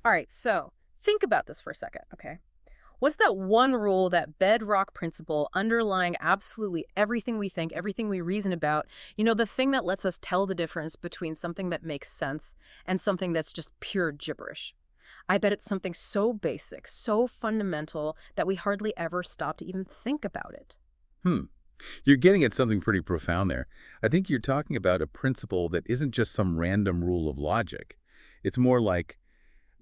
All right, so think about this for a second, okay? What's that one rule, that bedrock principle underlying absolutely everything we think, everything we reason about? The thing that lets us tell the difference between something that makes sense and something that's just pure gibberish. I bet it's something so basic, so fundamental that we hardly ever stop to even think about it. Hmm. You're getting at something pretty profound there. I think you're talking about a principle that isn't just some random rule of logic. It's more like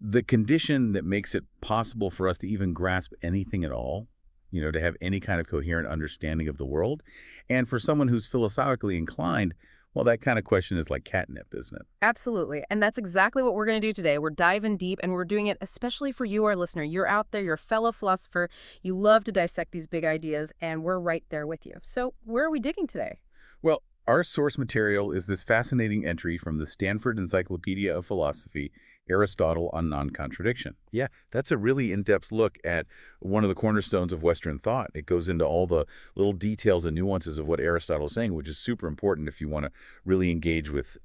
the condition that makes it possible for us to even grasp anything at all, to have any kind of coherent understanding of the world. And for someone who's philosophically inclined, well, that kind of question is like catnip, isn't it? Absolutely. And that's exactly what we're going to do today. We're diving deep and we're doing it especially for you, our listener. You're out there, you're a fellow philosopher. You love to dissect these big ideas, and we're right there with you. So, where are we digging today? Well, our source material is this fascinating entry from the Stanford Encyclopedia of Philosophy, Aristotle on Non-contradiction. Yeah, that's a really in-depth look at one of the cornerstones of Western thought. It goes into all the little details and nuances of what Aristotle's saying, which is super important if you want to really engage with,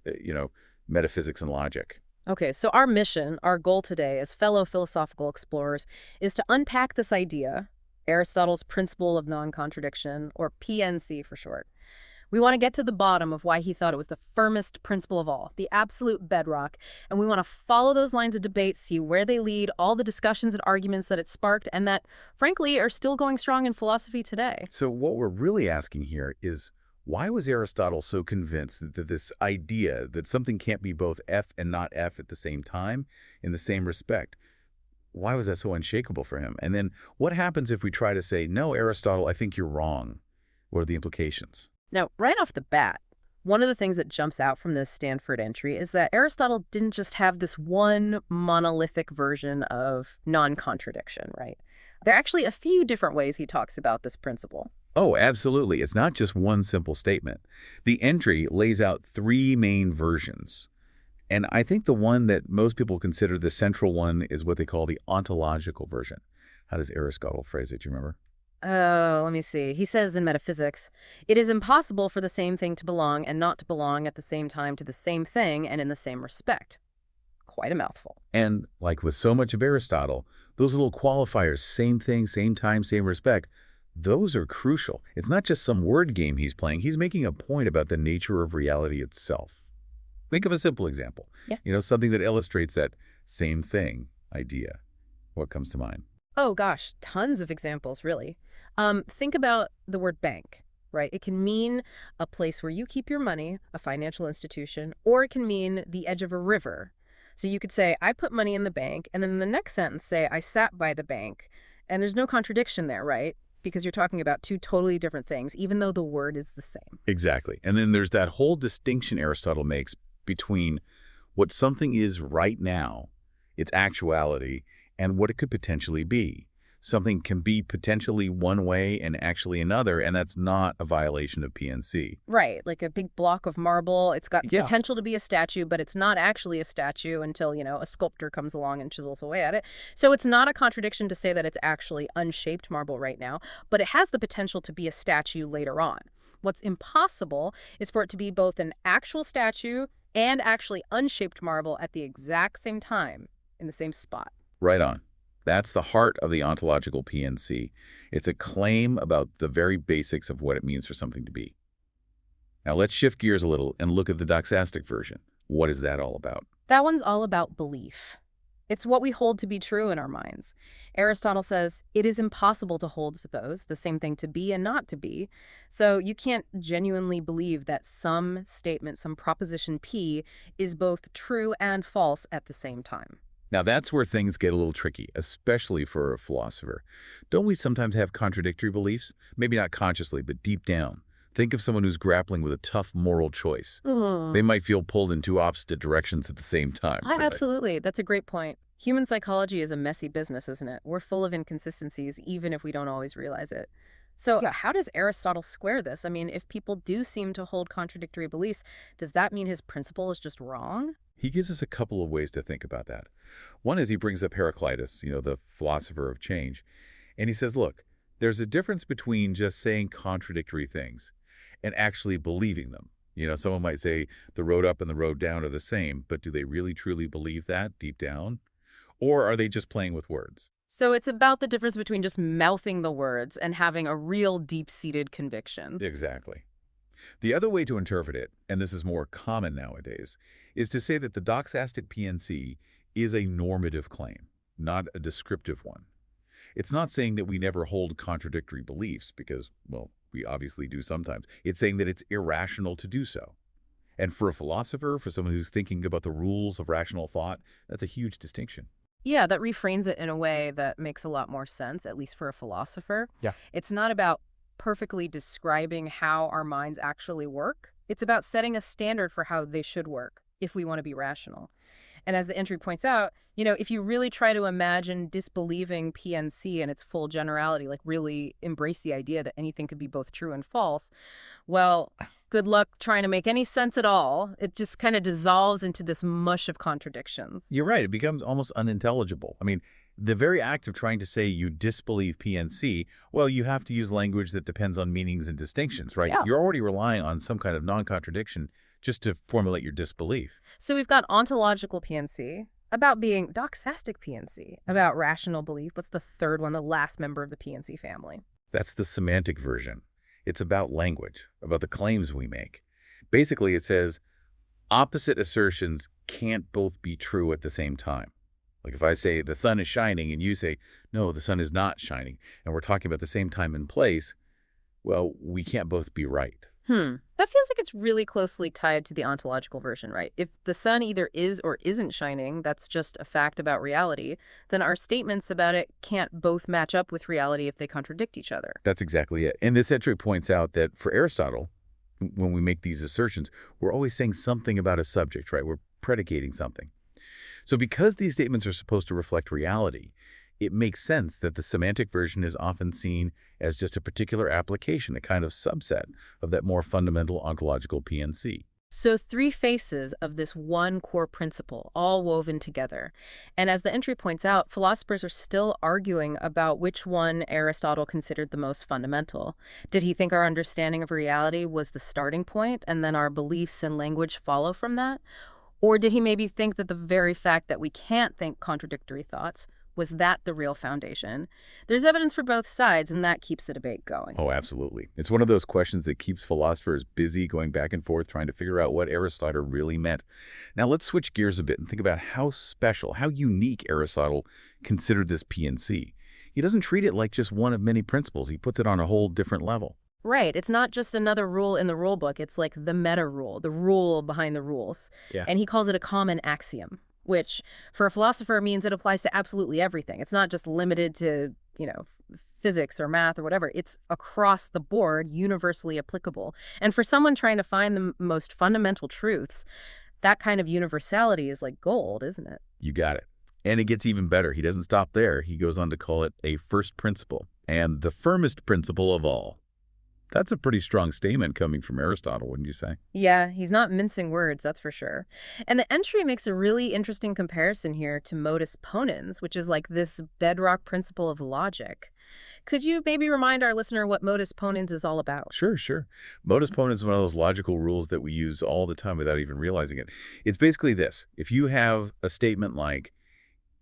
metaphysics and logic. Okay, so our mission, our goal today as fellow philosophical explorers, is to unpack this idea, Aristotle's principle of non-contradiction, or PNC for short. We want to get to the bottom of why he thought it was the firmest principle of all, the absolute bedrock, and we want to follow those lines of debate, see where they lead, all the discussions and arguments that it sparked, and that, frankly, are still going strong in philosophy today. So what we're really asking here is, why was Aristotle so convinced that this idea that something can't be both F and not F at the same time, in the same respect, why was that so unshakable for him? And then what happens if we try to say, no, Aristotle, I think you're wrong? What are the implications? Now, right off the bat, one of the things that jumps out from this Stanford entry is that Aristotle didn't just have this one monolithic version of non-contradiction, right? There are actually a few different ways he talks about this principle. Oh, absolutely. It's not just one simple statement. The entry lays out three main versions. And I think the one that most people consider the central one is what they call the ontological version. How does Aristotle phrase it? Do you remember? Oh, let me see. He says in Metaphysics, it is impossible for the same thing to belong and not to belong at the same time to the same thing and in the same respect. Quite a mouthful. And like with so much of Aristotle, those little qualifiers, same thing, same time, same respect, those are crucial. It's not just some word game he's playing. He's making a point about the nature of reality itself. Think of a simple example. Yeah. Something that illustrates that same thing idea. What comes to mind? Oh gosh, tons of examples, really. Think about the word bank, right? It can mean a place where you keep your money, a financial institution, or it can mean the edge of a river. So you could say, I put money in the bank, and then in the next sentence say, I sat by the bank. And there's no contradiction there, right? Because you're talking about two totally different things, even though the word is the same. Exactly. And then there's that whole distinction Aristotle makes between what something is right now, its actuality, and what it could potentially be. Something can be potentially one way and actually another, and that's not a violation of PNC. Right, like a big block of marble. It's got Yeah. potential to be a statue, but it's not actually a statue until, a sculptor comes along and chisels away at it. So it's not a contradiction to say that it's actually unshaped marble right now, but it has the potential to be a statue later on. What's impossible is for it to be both an actual statue and actually unshaped marble at the exact same time in the same spot. Right on. That's the heart of the ontological PNC. It's a claim about the very basics of what it means for something to be. Now let's shift gears a little and look at the doxastic version. What is that all about? That one's all about belief. It's what we hold to be true in our minds. Aristotle says it is impossible to hold, suppose, the same thing to be and not to be. So you can't genuinely believe that some statement, some proposition P, is both true and false at the same time. Now that's where things get a little tricky, especially for a philosopher. Don't we sometimes have contradictory beliefs? Maybe not consciously, but deep down. Think of someone who's grappling with a tough moral choice. They might feel pulled in two opposite directions at the same time. Absolutely. That's a great point. Human psychology is a messy business, isn't it? We're full of inconsistencies, even if we don't always realize it. So how does Aristotle square this? I mean, if people do seem to hold contradictory beliefs, does that mean his principle is just wrong? He gives us a couple of ways to think about that. One is he brings up Heraclitus, the philosopher of change, and he says, look, there's a difference between just saying contradictory things and actually believing them. Someone might say the road up and the road down are the same, but do they really truly believe that deep down? Or are they just playing with words? So it's about the difference between just mouthing the words and having a real deep-seated conviction. Exactly. The other way to interpret it, and this is more common nowadays, is to say that the doxastic PNC is a normative claim, not a descriptive one. It's not saying that we never hold contradictory beliefs because, well, we obviously do sometimes. It's saying that it's irrational to do so. And for a philosopher, for someone who's thinking about the rules of rational thought, that's a huge distinction. Yeah, that reframes it in a way that makes a lot more sense, at least for a philosopher. Yeah. It's not about perfectly describing how our minds actually work. It's about setting a standard for how they should work if we want to be rational. And as the entry points out, if you really try to imagine disbelieving PNC in its full generality, like really embrace the idea that anything could be both true and false, well, good luck trying to make any sense at all. It just kind of dissolves into this mush of contradictions. You're right. It becomes almost unintelligible. I mean, the very act of trying to say you disbelieve PNC, well, you have to use language that depends on meanings and distinctions, right? Yeah. You're already relying on some kind of non-contradiction just to formulate your disbelief. So we've got ontological PNC, about being doxastic PNC, about rational belief. What's the third one, the last member of the PNC family? That's the semantic version. It's about language, about the claims we make. Basically, it says opposite assertions can't both be true at the same time. Like if I say the sun is shining and you say, no, the sun is not shining, and we're talking about the same time and place, well, we can't both be right. That feels like it's really closely tied to the ontological version, right? If the sun either is or isn't shining, that's just a fact about reality, then our statements about it can't both match up with reality if they contradict each other. That's exactly it. And this entry points out that for Aristotle, when we make these assertions, we're always saying something about a subject, right? We're predicating something. So because these statements are supposed to reflect reality, it makes sense that the semantic version is often seen as just a particular application, a kind of subset of that more fundamental ontological PNC. So three faces of this one core principle, all woven together. And as the entry points out, philosophers are still arguing about which one Aristotle considered the most fundamental. Did he think our understanding of reality was the starting point, and then our beliefs and language follow from that? Or did he maybe think that the very fact that we can't think contradictory thoughts, was that the real foundation? There's evidence for both sides, and that keeps the debate going. Oh, absolutely. It's one of those questions that keeps philosophers busy going back and forth trying to figure out what Aristotle really meant. Now let's switch gears a bit and think about how special, how unique Aristotle considered this PNC. He doesn't treat it like just one of many principles. He puts it on a whole different level. Right. It's not just another rule in the rule book. It's like the meta rule, the rule behind the rules. Yeah. And he calls it a common axiom, which for a philosopher means it applies to absolutely everything. It's not just limited to, physics or math or whatever. It's across the board, universally applicable. And for someone trying to find the most fundamental truths, that kind of universality is like gold, isn't it? You got it. And it gets even better. He doesn't stop there. He goes on to call it a first principle and the firmest principle of all. That's a pretty strong statement coming from Aristotle, wouldn't you say? Yeah, he's not mincing words, that's for sure. And the entry makes a really interesting comparison here to modus ponens, which is like this bedrock principle of logic. Could you maybe remind our listener what modus ponens is all about? Sure. Modus ponens is one of those logical rules that we use all the time without even realizing it. It's basically this. If you have a statement like,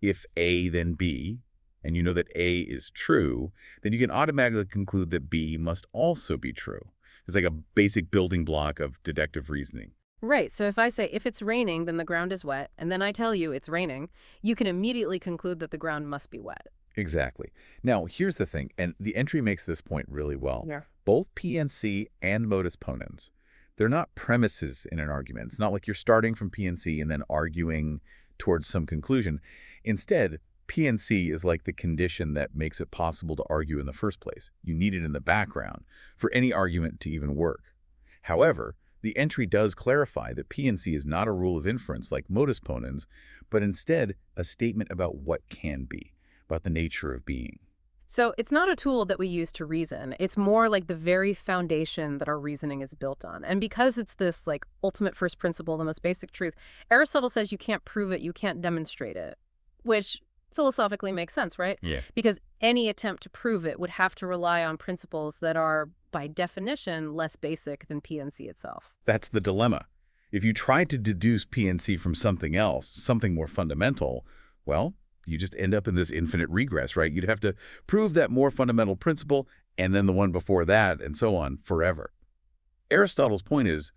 if A, then B, and you know that A is true, then you can automatically conclude that B must also be true. It's like a basic building block of deductive reasoning. Right, so if I say, if it's raining, then the ground is wet, and then I tell you it's raining, you can immediately conclude that the ground must be wet. Exactly. Now, here's the thing, and the entry makes this point really well. Yeah. Both PNC and modus ponens, they're not premises in an argument. It's not like you're starting from PNC and then arguing towards some conclusion. Instead, PNC is like the condition that makes it possible to argue in the first place. You need it in the background for any argument to even work. However, the entry does clarify that PNC is not a rule of inference like modus ponens, but instead a statement about what can be, about the nature of being. So it's not a tool that we use to reason. It's more like the very foundation that our reasoning is built on. And because it's this like ultimate first principle, the most basic truth, Aristotle says you can't prove it, you can't demonstrate it, which philosophically makes sense, right? Yeah. Because any attempt to prove it would have to rely on principles that are, by definition, less basic than PNC itself. That's the dilemma. If you try to deduce PNC from something else, something more fundamental, well, You just end up in this infinite regress, right? You'd have to prove that more fundamental principle and then the one before that and so on forever. Aristotle's point is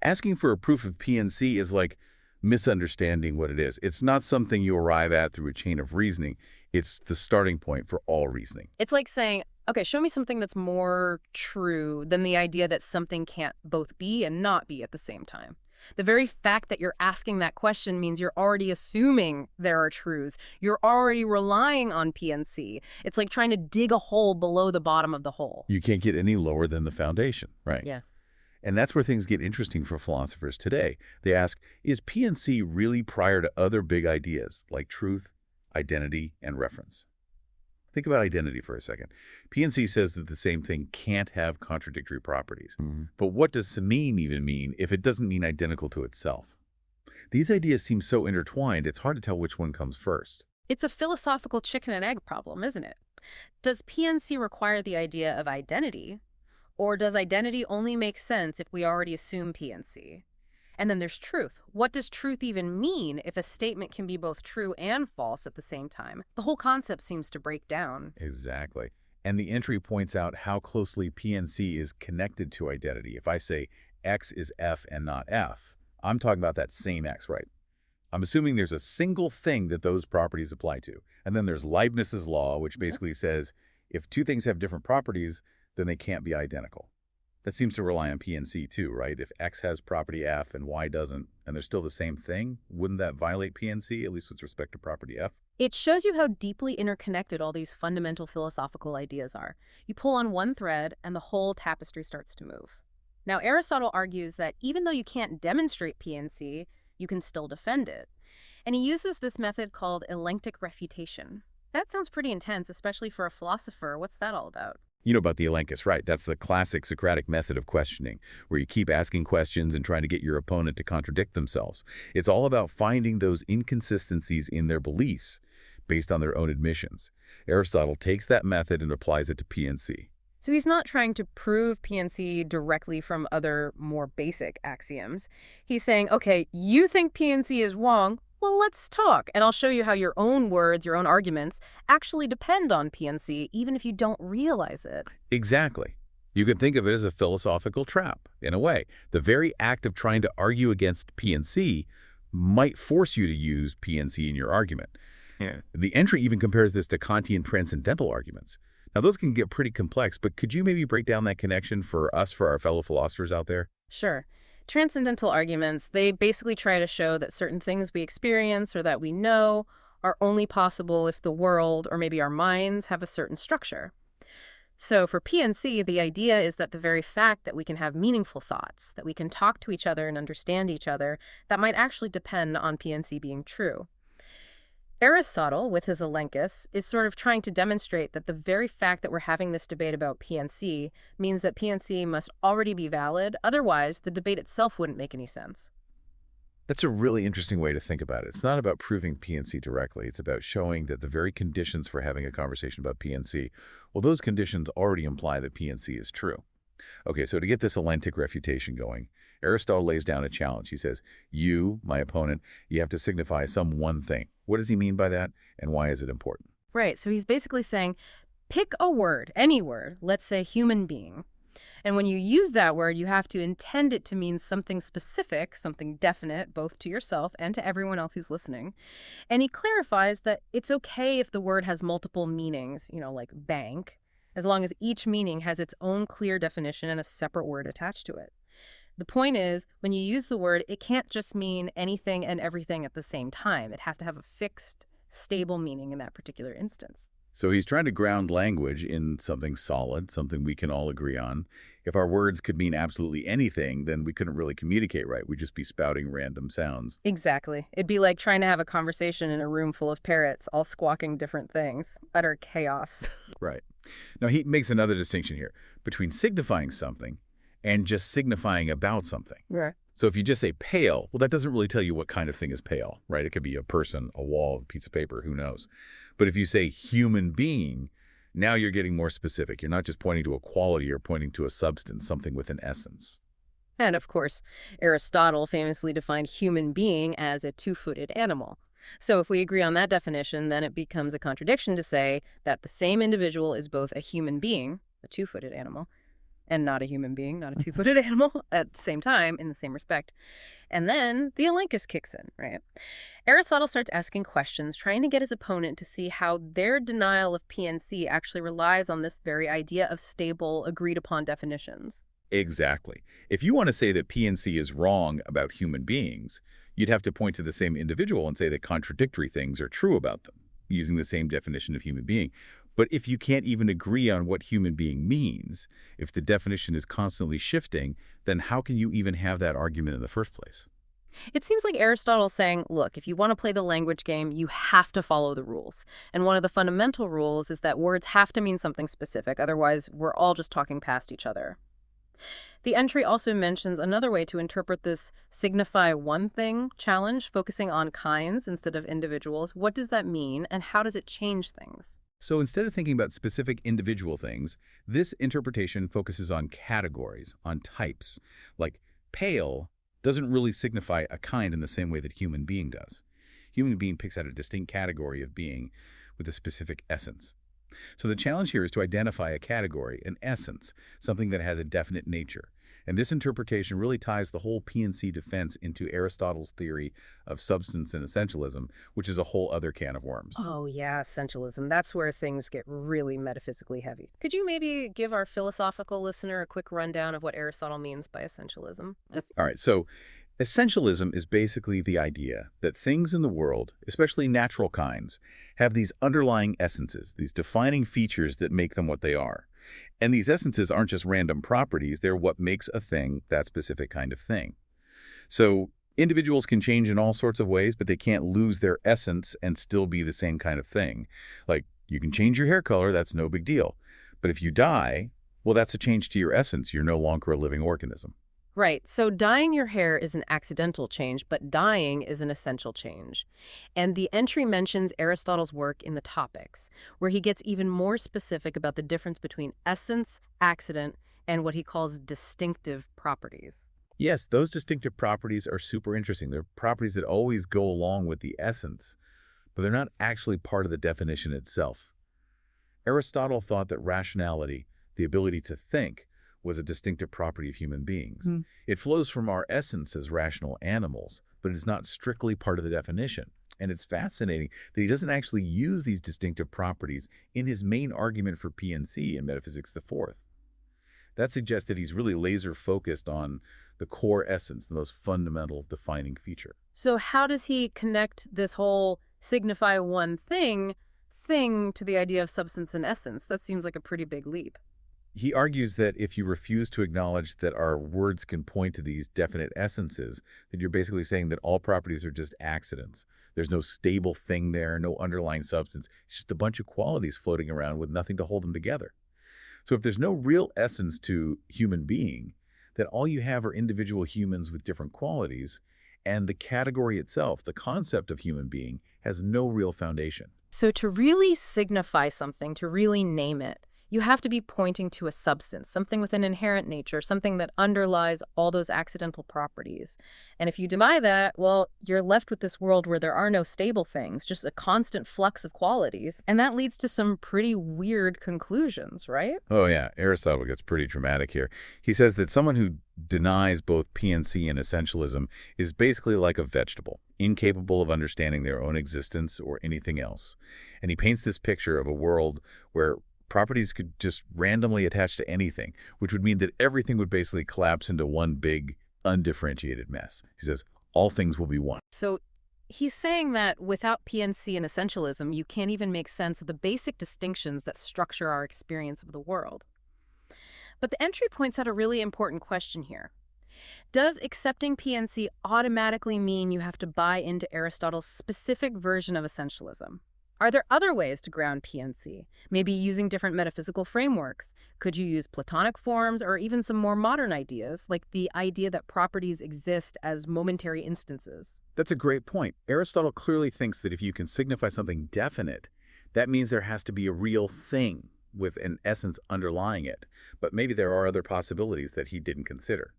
asking for a proof of PNC is like misunderstanding what it is. It's not something you arrive at through a chain of reasoning. It's the starting point for all reasoning. It's like saying, okay, show me something that's more true than the idea that something can't both be and not be at the same time. The very fact that you're asking that question means you're already assuming there are truths. You're already relying on PNC. It's like trying to dig a hole below the bottom of the hole. You can't get any lower than the foundation, right? Yeah. And that's where things get interesting for philosophers today. They ask, is PNC really prior to other big ideas like truth, identity, and reference? Think about identity for a second. PNC says that the same thing can't have contradictory properties. But what does same even mean if it doesn't mean identical to itself? These ideas seem so intertwined, it's hard to tell which one comes first. It's a philosophical chicken and egg problem, isn't it? Does PNC require the idea of identity? Or does identity only make sense if we already assume PNC? And then there's truth. What does truth even mean if a statement can be both true and false at the same time? The whole concept seems to break down. Exactly. And the entry points out how closely PNC is connected to identity. If I say X is F and not F, I'm talking about that same X, right? I'm assuming there's a single thing that those properties apply to. And then there's Leibniz's law, which basically says if two things have different properties, then they can't be identical. That seems to rely on PNC too, right? If X has property F and Y doesn't, and they're still the same thing, wouldn't that violate PNC, at least with respect to property F? It shows you how deeply interconnected all these fundamental philosophical ideas are. You pull on one thread and the whole tapestry starts to move. Now, Aristotle argues that even though you can't demonstrate PNC, you can still defend it. And he uses this method called elenctic refutation. That sounds pretty intense, especially for a philosopher. What's that all about? You know about the elencus, right? That's the classic Socratic method of questioning, where you keep asking questions and trying to get your opponent to contradict themselves. It's all about finding those inconsistencies in their beliefs based on their own admissions. Aristotle takes that method and applies it to PNC. So he's not trying to prove PNC directly from other, more basic axioms. He's saying, okay, you think PNC is wrong. Well, let's talk, and I'll show you how your own words, your own arguments, actually depend on PNC, even if you don't realize it. Exactly. You can think of it as a philosophical trap, in a way. The very act of trying to argue against PNC might force you to use PNC in your argument. Yeah. The entry even compares this to Kantian transcendental arguments. Now, those can get pretty complex, but could you maybe break down that connection for us, for our fellow philosophers out there? Sure. Transcendental arguments, they basically try to show that certain things we experience or that we know are only possible if the world or maybe our minds have a certain structure. So for PNC, the idea is that the very fact that we can have meaningful thoughts, that we can talk to each other and understand each other, that might actually depend on PNC being true. Aristotle, with his elencus, is sort of trying to demonstrate that the very fact that we're having this debate about PNC means that PNC must already be valid. Otherwise, the debate itself wouldn't make any sense. That's a really interesting way to think about it. It's not about proving PNC directly. It's about showing that the very conditions for having a conversation about PNC, well, those conditions already imply that PNC is true. Okay, so to get this elenctic refutation going, Aristotle lays down a challenge. He says, you, my opponent, you have to signify some one thing. What does he mean by that, and why is it important? Right, so he's basically saying, pick a word, any word, let's say human being. And when you use that word, you have to intend it to mean something specific, something definite, both to yourself and to everyone else who's listening. And he clarifies that it's okay if the word has multiple meanings, like bank, as long as each meaning has its own clear definition and a separate word attached to it. The point is, when you use the word, it can't just mean anything and everything at the same time. It has to have a fixed, stable meaning in that particular instance. So he's trying to ground language in something solid, something we can all agree on. If our words could mean absolutely anything, then we couldn't really communicate right. We'd just be spouting random sounds. Exactly. It'd be like trying to have a conversation in a room full of parrots, all squawking different things. Utter chaos. Right. Now, he makes another distinction here between signifying something and just signifying about something. Right. So if you just say pale, well, that doesn't really tell you what kind of thing is pale, right? It could be a person, a wall, a piece of paper, who knows? But if you say human being, now you're getting more specific. You're not just pointing to a quality, you're pointing to a substance, something with an essence. And of course, Aristotle famously defined human being as a two-footed animal. So if we agree on that definition, then it becomes a contradiction to say that the same individual is both a human being, a two-footed animal, and not a human being, not a two-footed animal at the same time, in the same respect. And then the Elenchus kicks in, right? Aristotle starts asking questions, trying to get his opponent to see how their denial of PNC actually relies on this very idea of stable, agreed-upon definitions. Exactly. If you want to say that PNC is wrong about human beings, you'd have to point to the same individual and say that contradictory things are true about them, using the same definition of human being. But if you can't even agree on what human being means, if the definition is constantly shifting, then how can you even have that argument in the first place? It seems like Aristotle's saying, look, if you want to play the language game, you have to follow the rules. And one of the fundamental rules is that words have to mean something specific, otherwise we're all just talking past each other. The entry also mentions another way to interpret this signify one thing challenge, focusing on kinds instead of individuals. What does that mean, and how does it change things? So instead of thinking about specific individual things, this interpretation focuses on categories, on types. Like pale doesn't really signify a kind in the same way that human being does. Human being picks out a distinct category of being with a specific essence. So the challenge here is to identify a category, an essence, something that has a definite nature. And this interpretation really ties the whole PNC defense into Aristotle's theory of substance and essentialism, which is a whole other can of worms. Oh, yeah, essentialism. That's where things get really metaphysically heavy. Could you maybe give our philosophical listener a quick rundown of what Aristotle means by essentialism? All right, so essentialism is basically the idea that things in the world, especially natural kinds, have these underlying essences, these defining features that make them what they are. And these essences aren't just random properties, they're what makes a thing that specific kind of thing. So individuals can change in all sorts of ways, but they can't lose their essence and still be the same kind of thing. Like, you can change your hair color, that's no big deal. But if you die, well, that's a change to your essence. You're no longer a living organism. Right. So dyeing your hair is an accidental change, but dying is an essential change. And the entry mentions Aristotle's work in the Topics, where he gets even more specific about the difference between essence, accident, and what he calls distinctive properties. Yes, those distinctive properties are super interesting. They're properties that always go along with the essence, but they're not actually part of the definition itself. Aristotle thought that rationality, the ability to think, was a distinctive property of human beings. It flows from our essence as rational animals, but it's not strictly part of the definition. And it's fascinating that he doesn't actually use these distinctive properties in his main argument for PNC in Metaphysics the Fourth. That suggests that he's really laser focused on the core essence, the most fundamental defining feature. So how does he connect this whole signify one thing to the idea of substance and essence? That seems like a pretty big leap. He argues that if you refuse to acknowledge that our words can point to these definite essences, that you're basically saying that all properties are just accidents. There's no stable thing there, no underlying substance. It's just a bunch of qualities floating around with nothing to hold them together. So if there's no real essence to human being, then all you have are individual humans with different qualities, and the category itself, the concept of human being, has no real foundation. So to really signify something, to really name it, you have to be pointing to a substance, something with an inherent nature, something that underlies all those accidental properties. And if you deny that, well, you're left with this world where there are no stable things, just a constant flux of qualities. And that leads to some pretty weird conclusions, right? Oh yeah, Aristotle gets pretty dramatic here. He says that someone who denies both PNC and essentialism is basically like a vegetable, incapable of understanding their own existence or anything else. And he paints this picture of a world where properties could just randomly attach to anything, which would mean that everything would basically collapse into one big, undifferentiated mess. He says, all things will be one. So he's saying that without PNC and essentialism, you can't even make sense of the basic distinctions that structure our experience of the world. But the entry points out a really important question here. Does accepting PNC automatically mean you have to buy into Aristotle's specific version of essentialism? Are there other ways to ground PNC? Maybe using different metaphysical frameworks? Could you use Platonic forms or even some more modern ideas, like the idea that properties exist as momentary instances? That's a great point. Aristotle clearly thinks that if you can signify something definite, that means there has to be a real thing with an essence underlying it. But maybe there are other possibilities that he didn't consider.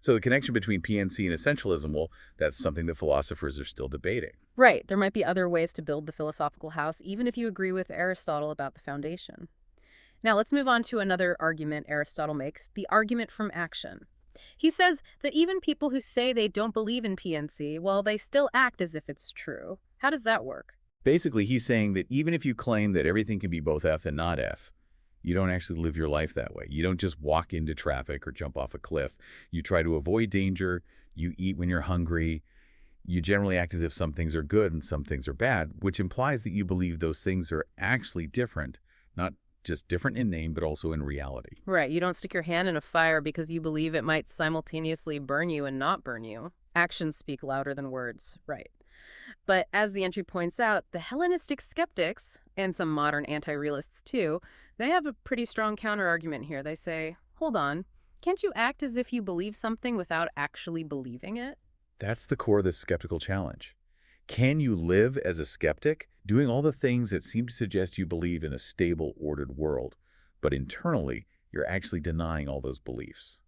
So the connection between PNC and essentialism, well, that's something that philosophers are still debating. Right, there might be other ways to build the philosophical house, even if you agree with Aristotle about the foundation. Now, let's move on to another argument Aristotle makes, the argument from action. He says that even people who say they don't believe in PNC, well, they still act as if it's true. How does that work? Basically, he's saying that even if you claim that everything can be both F and not F, you don't actually live your life that way. You don't just walk into traffic or jump off a cliff. You try to avoid danger. You eat when you're hungry. You generally act as if some things are good and some things are bad, which implies that you believe those things are actually different, not just different in name, but also in reality. Right, you don't stick your hand in a fire because you believe it might simultaneously burn you and not burn you. Actions speak louder than words, right. But as the entry points out, the Hellenistic skeptics, and some modern anti-realists too, they have a pretty strong counter-argument here. They say, hold on, can't you act as if you believe something without actually believing it? That's the core of this skeptical challenge. Can you live as a skeptic, doing all the things that seem to suggest you believe in a stable, ordered world, but internally, you're actually denying all those beliefs?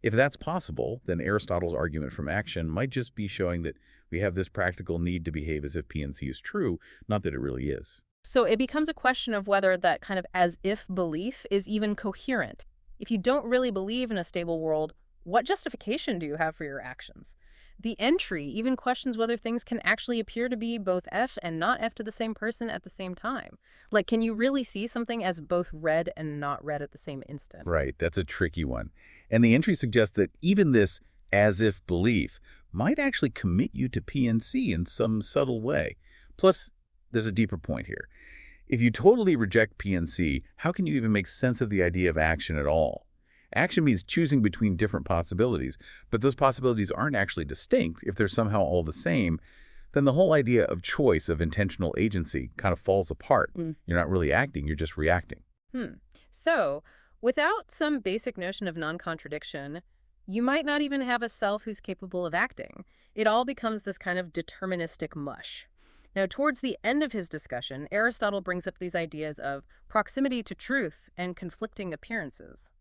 If that's possible, then Aristotle's argument from action might just be showing that we have this practical need to behave as if PNC is true, not that it really is. So it becomes a question of whether that kind of as-if belief is even coherent. If you don't really believe in a stable world, what justification do you have for your actions? The entry even questions whether things can actually appear to be both F and not F to the same person at the same time. Like, can you really see something as both red and not red at the same instant? Right, that's a tricky one. And the entry suggests that even this as-if belief might actually commit you to PNC in some subtle way. Plus, there's a deeper point here. If you totally reject PNC, how can you even make sense of the idea of action at all? Action means choosing between different possibilities, but those possibilities aren't actually distinct. If they're somehow all the same, then the whole idea of choice, of intentional agency, kind of falls apart. You're not really acting, you're just reacting. So, without some basic notion of non-contradiction, you might not even have a self who's capable of acting. It all becomes this kind of deterministic mush. Now, towards the end of his discussion, Aristotle brings up these ideas of proximity to truth and conflicting appearances.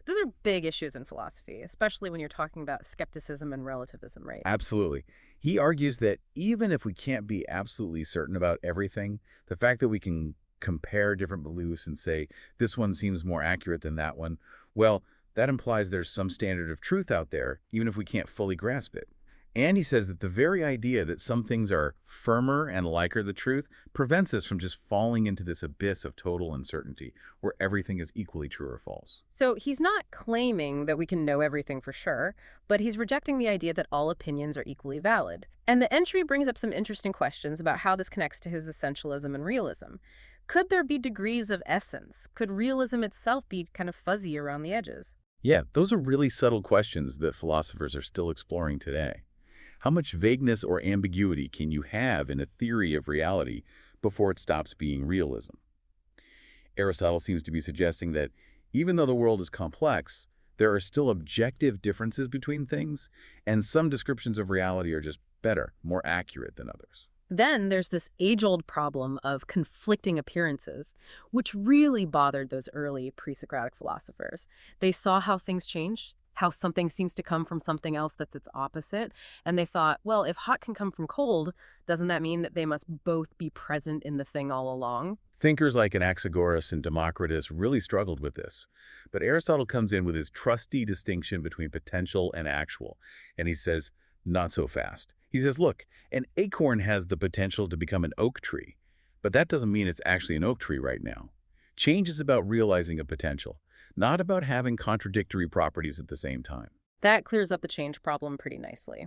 Those are big issues in philosophy, especially when you're talking about skepticism and relativism, right? Absolutely. He argues that even if we can't be absolutely certain about everything, the fact that we can compare different beliefs and say, this one seems more accurate than that one, well, that implies there's some standard of truth out there, even if we can't fully grasp it. And he says that the very idea that some things are firmer and liker the truth prevents us from just falling into this abyss of total uncertainty, where everything is equally true or false. So he's not claiming that we can know everything for sure, but he's rejecting the idea that all opinions are equally valid. And the entry brings up some interesting questions about how this connects to his essentialism and realism. Could there be degrees of essence? Could realism itself be kind of fuzzy around the edges? Yeah, those are really subtle questions that philosophers are still exploring today. How much vagueness or ambiguity can you have in a theory of reality before it stops being realism? Aristotle seems to be suggesting that even though the world is complex, there are still objective differences between things, and some descriptions of reality are just better, more accurate than others. Then there's this age-old problem of conflicting appearances, which really bothered those early pre-Socratic philosophers. They saw how things change, how something seems to come from something else that's its opposite, and they thought, well, if hot can come from cold, doesn't that mean that they must both be present in the thing all along? Thinkers like Anaxagoras and Democritus really struggled with this, but Aristotle comes in with his trusty distinction between potential and actual, and he says, not so fast. He says, look, an acorn has the potential to become an oak tree, but that doesn't mean it's actually an oak tree right now. Change is about realizing a potential, not about having contradictory properties at the same time. That clears up the change problem pretty nicely.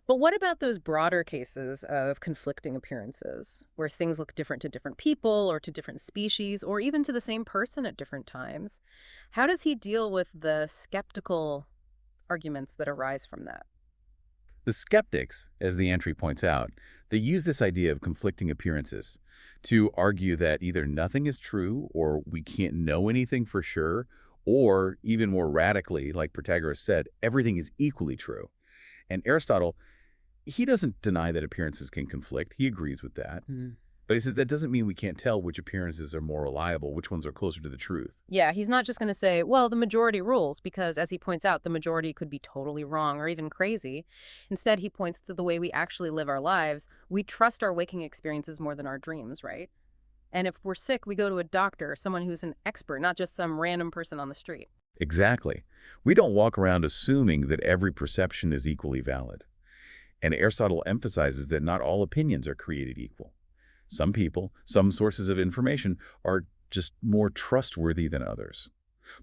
But what about those broader cases of conflicting appearances, where things look different to different people or to different species or even to the same person at different times? How does he deal with the skeptical arguments that arise from that? The skeptics, as the entry points out, they use this idea of conflicting appearances to argue that either nothing is true or we can't know anything for sure, or even more radically, like Protagoras said, everything is equally true. And Aristotle, he doesn't deny that appearances can conflict. He agrees with that. But But he says that doesn't mean we can't tell which appearances are more reliable, which ones are closer to the truth. Yeah, he's not just going to say, well, the majority rules, because as he points out, the majority could be totally wrong or even crazy. Instead, he points to the way we actually live our lives. We trust our waking experiences more than our dreams, right? And if we're sick, we go to a doctor, someone who's an expert, not just some random person on the street. Exactly. We don't walk around assuming that every perception is equally valid. And Aristotle emphasizes that not all opinions are created equal. Some people, some sources of information are just more trustworthy than others.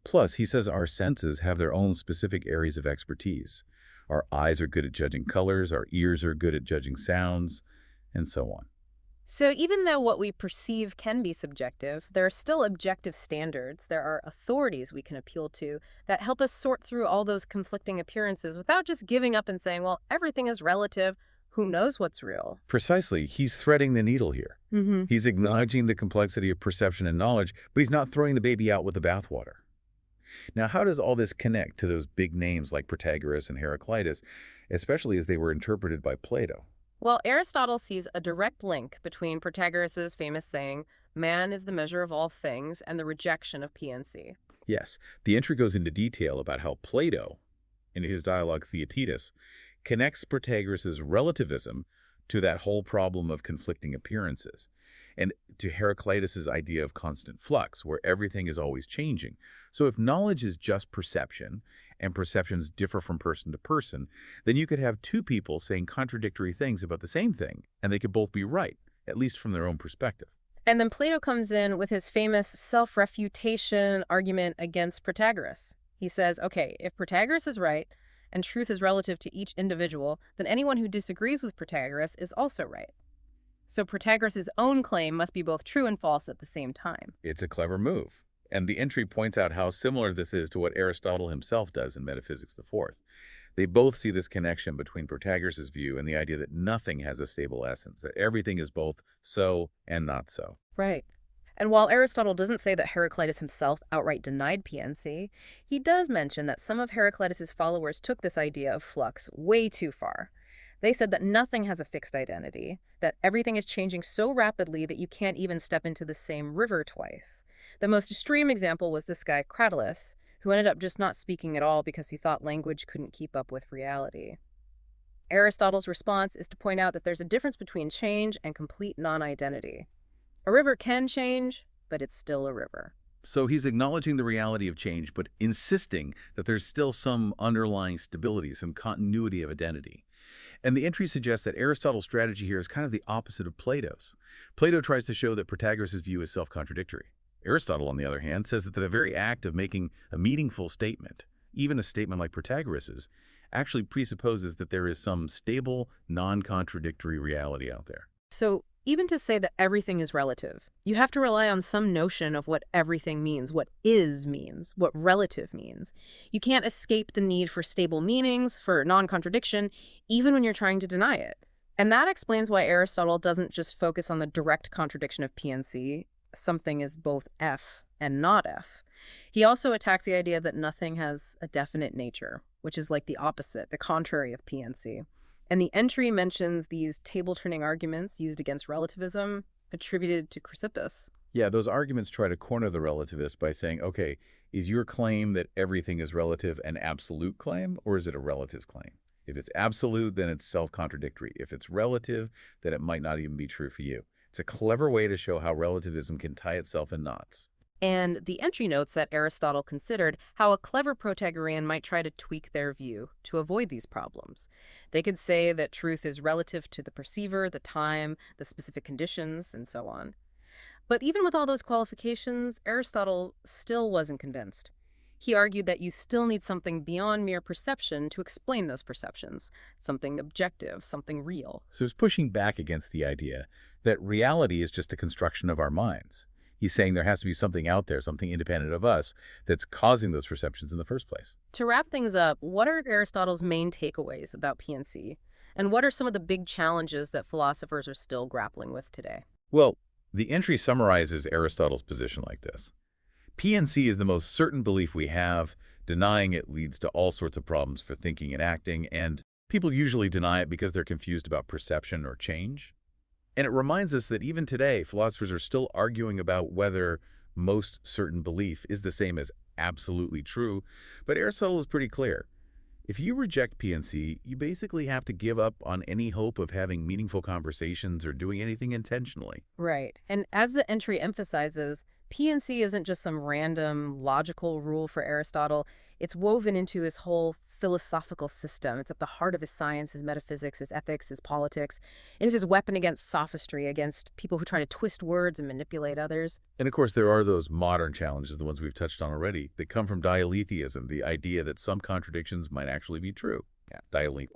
Plus, he says our senses have their own specific areas of expertise. Our eyes are good at judging colors, our ears are good at judging sounds, and so on. So even though what we perceive can be subjective, there are still objective standards. There are authorities we can appeal to that help us sort through all those conflicting appearances without just giving up and saying, well, everything is relative. Who knows what's real? Precisely, he's threading the needle here. Mm-hmm. He's acknowledging the complexity of perception and knowledge, but he's not throwing the baby out with the bathwater. Now, how does all this connect to those big names like Protagoras and Heraclitus, especially as they were interpreted by Plato? Well, Aristotle sees a direct link between Protagoras' famous saying, man is the measure of all things, and the rejection of PNC. Yes, the entry goes into detail about how Plato, in his dialogue Theaetetus, connects Protagoras' relativism to that whole problem of conflicting appearances, and to Heraclitus' idea of constant flux, where everything is always changing. So if knowledge is just perception, and perceptions differ from person to person, then you could have two people saying contradictory things about the same thing, and they could both be right, at least from their own perspective. And then Plato comes in with his famous self-refutation argument against Protagoras. He says, okay, if Protagoras is right, and truth is relative to each individual, then anyone who disagrees with Protagoras is also right. So Protagoras' own claim must be both true and false at the same time. It's a clever move. And the entry points out how similar this is to what Aristotle himself does in Metaphysics the Fourth. They both see this connection between Protagoras' view and the idea that nothing has a stable essence, that everything is both so and not so. Right. And while Aristotle doesn't say that Heraclitus himself outright denied PNC, he does mention that some of Heraclitus' followers took this idea of flux way too far. They said that nothing has a fixed identity, that everything is changing so rapidly that you can't even step into the same river twice. The most extreme example was this guy, Cratylus, who ended up just not speaking at all because he thought language couldn't keep up with reality. Aristotle's response is to point out that there's a difference between change and complete non-identity. A river can change, but it's still a river. So he's acknowledging the reality of change, but insisting that there's still some underlying stability, some continuity of identity. And the entry suggests that Aristotle's strategy here is kind of the opposite of Plato's. Plato tries to show that Protagoras' view is self-contradictory. Aristotle, on the other hand, says that the very act of making a meaningful statement, even a statement like Protagoras', actually presupposes that there is some stable, non-contradictory reality out there. So even to say that everything is relative, you have to rely on some notion of what everything means, what is means, what relative means. You can't escape the need for stable meanings, for non-contradiction, even when you're trying to deny it. And that explains why Aristotle doesn't just focus on the direct contradiction of PNC, something is both F and not F. He also attacks the idea that nothing has a definite nature, which is like the opposite, the contrary of PNC. And the entry mentions these table-turning arguments used against relativism attributed to Chrysippus. Yeah, those arguments try to corner the relativist by saying, okay, is your claim that everything is relative an absolute claim, or is it a relative claim? If it's absolute, then it's self-contradictory. If it's relative, then it might not even be true for you. It's a clever way to show how relativism can tie itself in knots. And the entry notes that Aristotle considered how a clever Protagorean might try to tweak their view to avoid these problems. They could say that truth is relative to the perceiver, the time, the specific conditions, and so on. But even with all those qualifications, Aristotle still wasn't convinced. He argued that you still need something beyond mere perception to explain those perceptions, something objective, something real. So he's pushing back against the idea that reality is just a construction of our minds. He's saying there has to be something out there, something independent of us, that's causing those perceptions in the first place. To wrap things up, what are Aristotle's main takeaways about PNC? And what are some of the big challenges that philosophers are still grappling with today? Well, the entry summarizes Aristotle's position like this. PNC is the most certain belief we have. Denying it leads to all sorts of problems for thinking and acting, and people usually deny it because they're confused about perception or change. And it reminds us that even today, philosophers are still arguing about whether most certain belief is the same as absolutely true. But Aristotle is pretty clear. If you reject PNC, you basically have to give up on any hope of having meaningful conversations or doing anything intentionally. Right. And as the entry emphasizes, PNC isn't just some random logical rule for Aristotle. It's woven into his whole philosophical system. It's at the heart of his science, his metaphysics, his ethics, his politics. It is his weapon against sophistry, against people who try to twist words and manipulate others. And of course, there are those modern challenges, the ones we've touched on already, that come from dialetheism, the idea that some contradictions might actually be true. Yeah, dialethia.